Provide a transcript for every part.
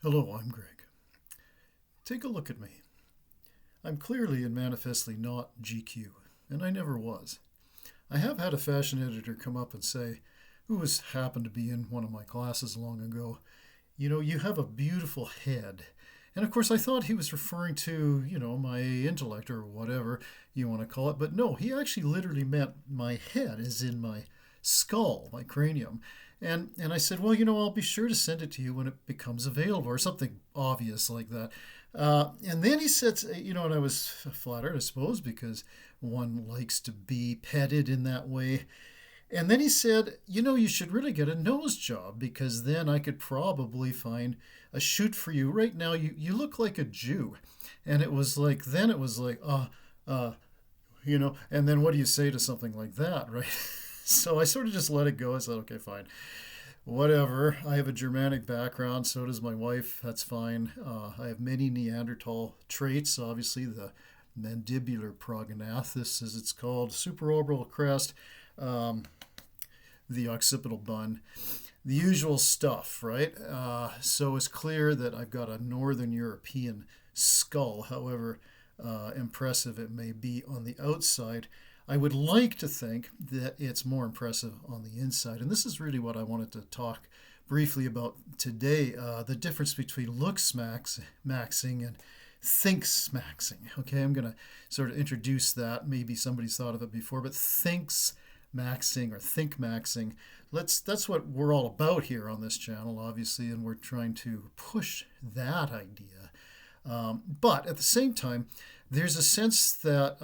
Hello, I'm Greg. Take a look at me. I'm clearly and manifestly not GQ, and I never was. I have had a fashion editor come up and say, who was happened to be in one of my classes long ago, you have a beautiful head. And of course, I thought he was referring to, my intellect or whatever you want to call it. But no, he actually literally meant my head, as in my skull, my cranium. And I said, well, I'll be sure to send it to you when it becomes available, or something obvious like that. And then he said, and I was flattered, I suppose, because one likes to be petted in that way. And then he said, you should really get a nose job because then I could probably find a shoot for you. Right now, you look like a Jew. And then it was like, uh, and then what do you say to something like that, right? So I sort of just let it go. I said, okay, fine. Whatever. I have a Germanic background. So does my wife. That's fine. I have many Neanderthal traits. Obviously, the mandibular prognathus, as it's called, supraorbital crest, the occipital bun, the usual stuff, right? So it's clear that I've got a Northern European skull, however impressive it may be on the outside. I would like to think that it's more impressive on the inside. And this is really what I wanted to talk briefly about today, the difference between looksmaxing and thinksmaxing. Okay, I'm going to sort of introduce that. Maybe somebody's thought of it before, but thinksmaxing or thinkmaxing, that's what we're all about here on this channel, obviously, and we're trying to push that idea. But at the same time, there's a sense that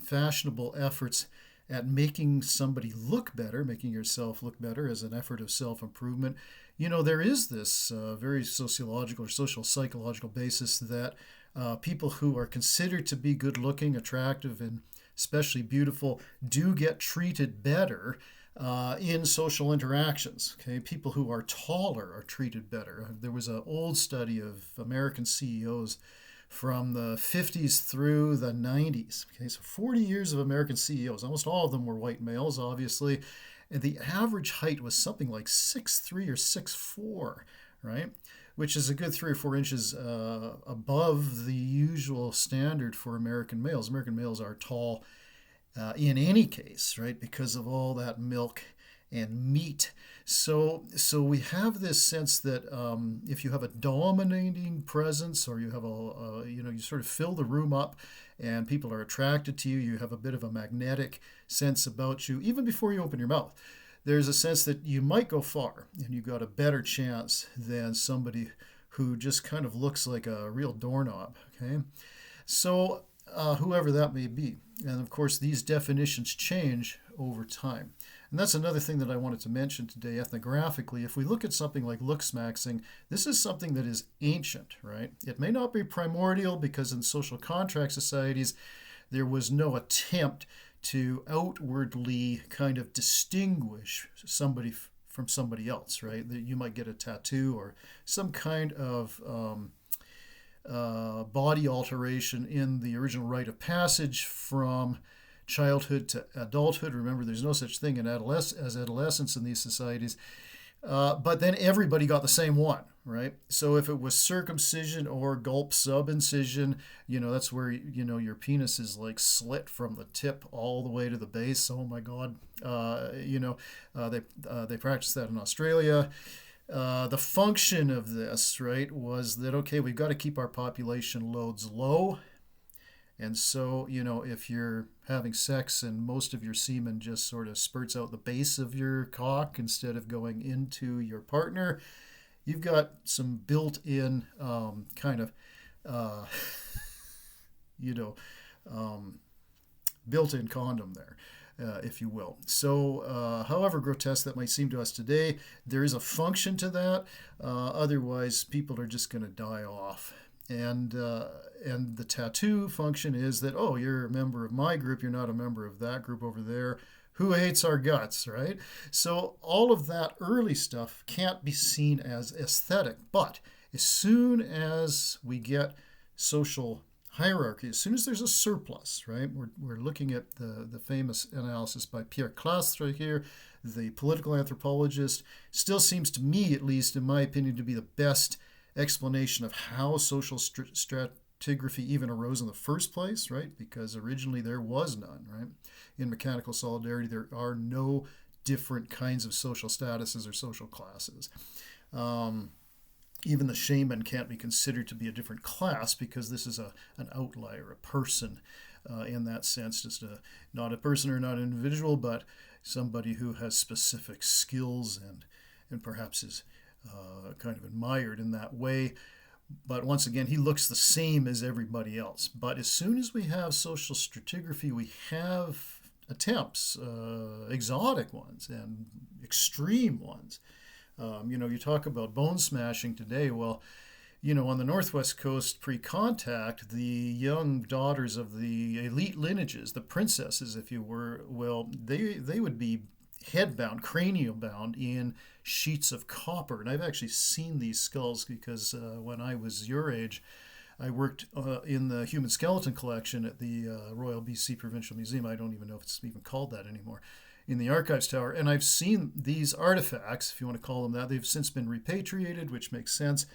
fashionable efforts at making somebody look better, making yourself look better as an effort of self-improvement, there is this very sociological or social psychological basis that people who are considered to be good looking, attractive, and especially beautiful do get treated better in social interactions. Okay, people who are taller are treated better. There was an old study of American CEOs from the 50s through the 90s. Okay, so 40 years of American CEOs. Almost all of them were white males, obviously. And the average height was something like 6'3" or 6'4", right? Which is a good 3 or 4 inches above the usual standard for American males. American males are tall in any case, right? Because of all that milk and meat. So we have this sense that if you have a dominating presence, or you have you sort of fill the room up, and people are attracted to you, you have a bit of a magnetic sense about you, even before you open your mouth. There's a sense that you might go far, and you've got a better chance than somebody who just kind of looks like a real doorknob. Okay, so whoever that may be, and of course these definitions change over time. And that's another thing that I wanted to mention today ethnographically. If we look at something like looksmaxing, this is something that is ancient, right? It may not be primordial because in social contract societies, there was no attempt to outwardly kind of distinguish somebody from somebody else, right? That you might get a tattoo or some kind of body alteration in the original rite of passage from childhood to adulthood. Remember, there's no such thing as adolescence in these societies. But then everybody got the same one, right? So if it was circumcision or gulp subincision, that's where, your penis is like slit from the tip all the way to the base. Oh my God. They practice that in Australia. The function of this, right, was that, okay, we've got to keep our population loads low. And so, if you're having sex and most of your semen just sort of spurts out the base of your cock instead of going into your partner, you've got some built-in kind of, built-in condom there. If you will. So, however grotesque that might seem to us today, there is a function to that. Otherwise, people are just going to die off. And the tattoo function is that, oh, you're a member of my group, you're not a member of that group over there. Who hates our guts, right? So all of that early stuff can't be seen as aesthetic. But as soon as we get social hierarchy, as soon as there's a surplus, right? We're looking at the famous analysis by Pierre Clastres here, the political anthropologist. Still seems to me, at least in my opinion, to be the best explanation of how social stratigraphy even arose in the first place, right? Because originally there was none, right? In mechanical solidarity, there are no different kinds of social statuses or social classes. Even the shaman can't be considered to be a different class because this is an outlier, a person in that sense, just not a person or not an individual, but somebody who has specific skills and perhaps is kind of admired in that way. But once again, he looks the same as everybody else. But as soon as we have social stratigraphy, we have attempts, exotic ones and extreme ones. You talk about bone smashing today. Well, on the Northwest Coast pre-contact, the young daughters of the elite lineages, the princesses, if you were, well, they would be head-bound, cranial-bound in sheets of copper. And I've actually seen these skulls because when I was your age, I worked in the human skeleton collection at the Royal BC Provincial Museum. I don't even know if it's even called that anymore, in the Archives Tower. And I've seen these artifacts, if you want to call them that. They've since been repatriated, which makes sense.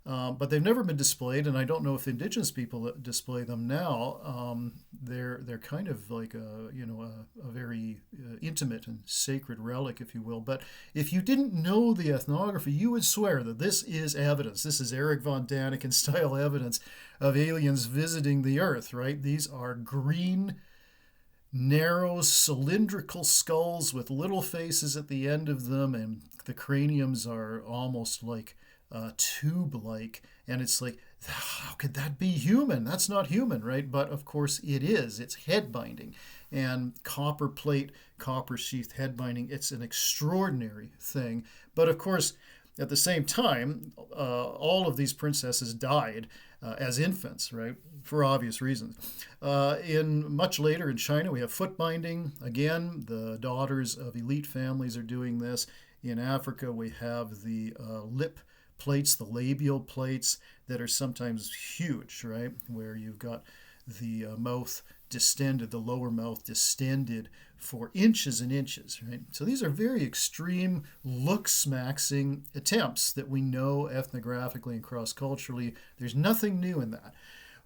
But they've never been displayed, and I don't know if Indigenous people display them now. They're kind of like a very intimate and sacred relic, if you will. But if you didn't know the ethnography, you would swear that this is evidence. This is Eric von Daniken style evidence of aliens visiting the Earth, right? These are green, narrow, cylindrical skulls with little faces at the end of them, and the craniums are almost like tube-like, and it's like, how could that be human? That's not human, right? But of course it is. It's head binding, and copper plate, copper sheathed head binding. It's an extraordinary thing. But of course, at the same time, all of these princesses died as infants, right? For obvious reasons. Much later in China, we have foot binding. Again, the daughters of elite families are doing this. In Africa, we have the lip plates, the labial plates that are sometimes huge, right? Where you've got the mouth distended, the lower mouth distended for inches and inches, right? So these are very extreme looksmaxing attempts that we know ethnographically and cross-culturally. There's nothing new in that.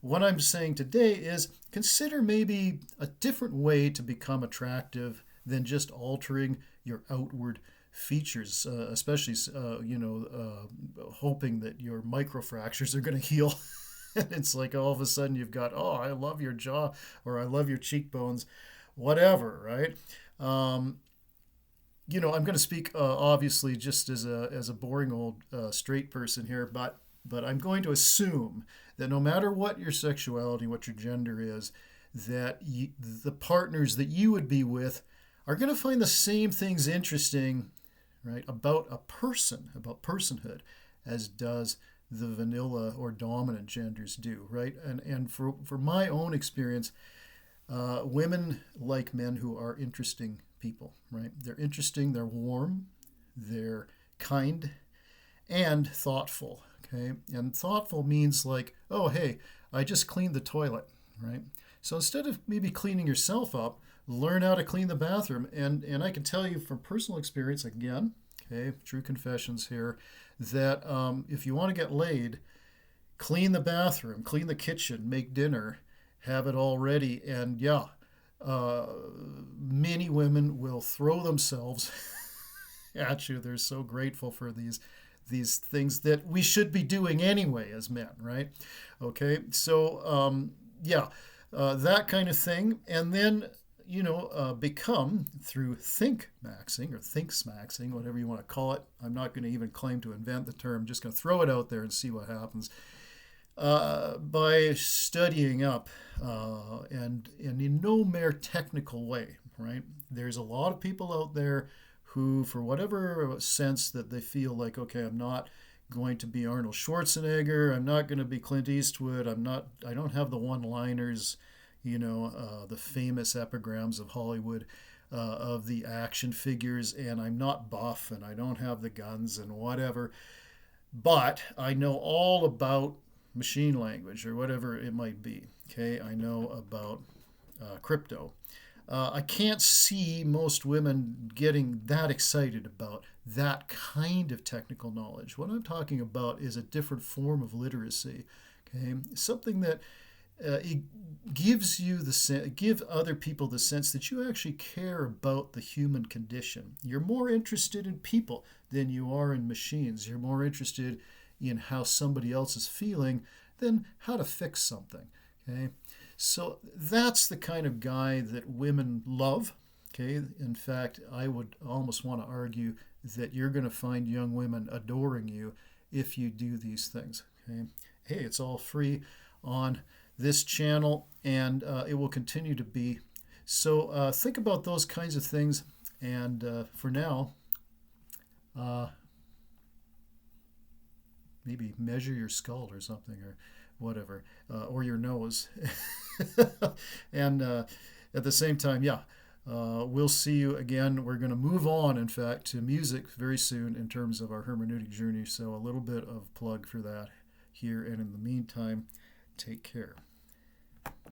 What I'm saying today is consider maybe a different way to become attractive than just altering your outward features, especially hoping that your microfractures are going to heal. And it's like all of a sudden you've got, oh, I love your jaw, or I love your cheekbones, whatever, right? I'm going to speak obviously just as a boring old straight person here, but I'm going to assume that no matter what your sexuality, what your gender is, that the partners that you would be with are going to find the same things interesting, right, about a person, about personhood, as does the vanilla or dominant genders do, right? And for my own experience, women like men who are interesting people, right? They're interesting, they're warm, they're kind, and thoughtful, okay? And thoughtful means like, oh, hey, I just cleaned the toilet, right? So instead of maybe cleaning yourself up, learn how to clean the bathroom. And I can tell you from personal experience, again, okay, true confessions here, that if you want to get laid, clean the bathroom, clean the kitchen, make dinner, have it all ready. And yeah, many women will throw themselves at you. They're so grateful for these things that we should be doing anyway as men, right? Okay, so that kind of thing. And then become through thinkmaxing or thinksmaxing, whatever you want to call it. I'm not going to even claim to invent the term. I'm just going to throw it out there and see what happens. By studying up and in no mere technical way, right? There's a lot of people out there who, for whatever sense that they feel like, okay, I'm not going to be Arnold Schwarzenegger, I'm not going to be Clint Eastwood, I don't have the one-liners, the famous epigrams of Hollywood, of the action figures, and I'm not buff, and I don't have the guns and whatever, but I know all about machine language or whatever it might be. Okay, I know about crypto. I can't see most women getting that excited about that kind of technical knowledge. What I'm talking about is a different form of literacy, okay? Something that it gives you give other people the sense that you actually care about the human condition. You're more interested in people than you are in machines. You're more interested in how somebody else is feeling than how to fix something. Okay, so that's the kind of guy that women love. Okay, in fact, I would almost want to argue that you're going to find young women adoring you if you do these things. Okay, hey, it's all free on this channel, and it will continue to be. So think about those kinds of things, and for now, maybe measure your skull or something, or whatever, or your nose. And at the same time, yeah, we'll see you again. We're going to move on, in fact, to music very soon in terms of our hermeneutic journey. So a little bit of plug for that here. And in the meantime, take care.